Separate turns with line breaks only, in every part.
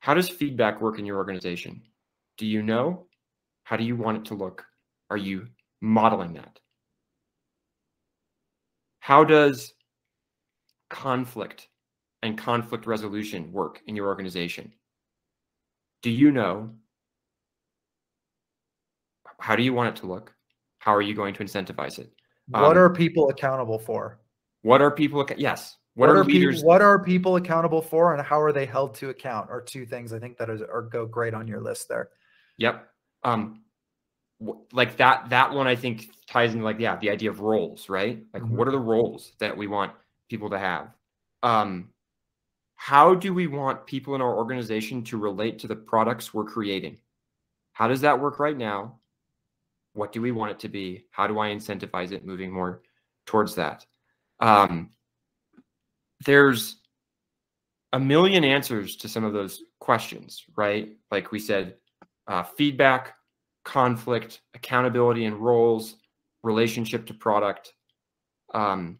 How does feedback work in your organization? Do you know? How do you want it to look? Are you modeling that? How does conflict and conflict resolution work in your organization? Do you know? How do you want it to look? How are you going to incentivize it?
What are people accountable for?
What are people? Yes.
What are
leaders?
What are people accountable for, and how are they held to account? Are two things I think that go great on your list there.
Yep. Like that one I think ties into, like, yeah, the idea of roles, right? Like, what are the roles that we want people to have? How do we want people in our organization to relate to the products we're creating? How does that work right now? What do we want it to be? How do I incentivize it moving more towards that? There's a million answers to some of those questions, right? Like we said, feedback, conflict, accountability and roles, relationship to product. I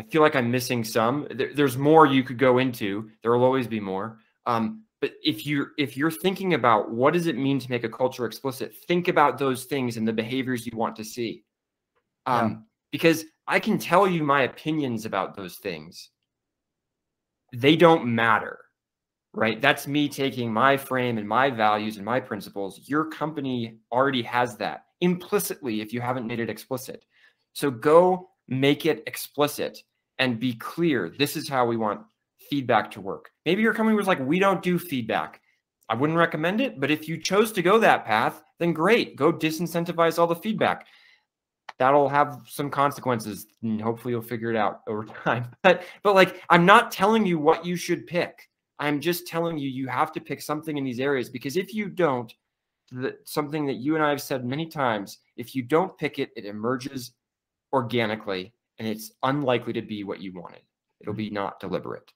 feel like I'm missing some. There's more you could go into. There will always be more. But if you're thinking about what does it mean to make a culture explicit, think about those things and the behaviors you want to see. Because I can tell you my opinions about those things. They don't matter, right? That's me taking my frame and my values and my principles. Your company already has that implicitly if you haven't made it explicit. So go make it explicit and be clear. This is how we want feedback to work. Maybe your company was like, we don't do feedback. I wouldn't recommend it, but if you chose to go that path, then great. Go disincentivize all the feedback. That'll have some consequences, and hopefully you'll figure it out over time. But like, I'm not telling you what you should pick. I'm just telling you, you have to pick something in these areas, because if you don't, something that you and I have said many times, if you don't pick it, it emerges organically and it's unlikely to be what you wanted. It'll be not deliberate.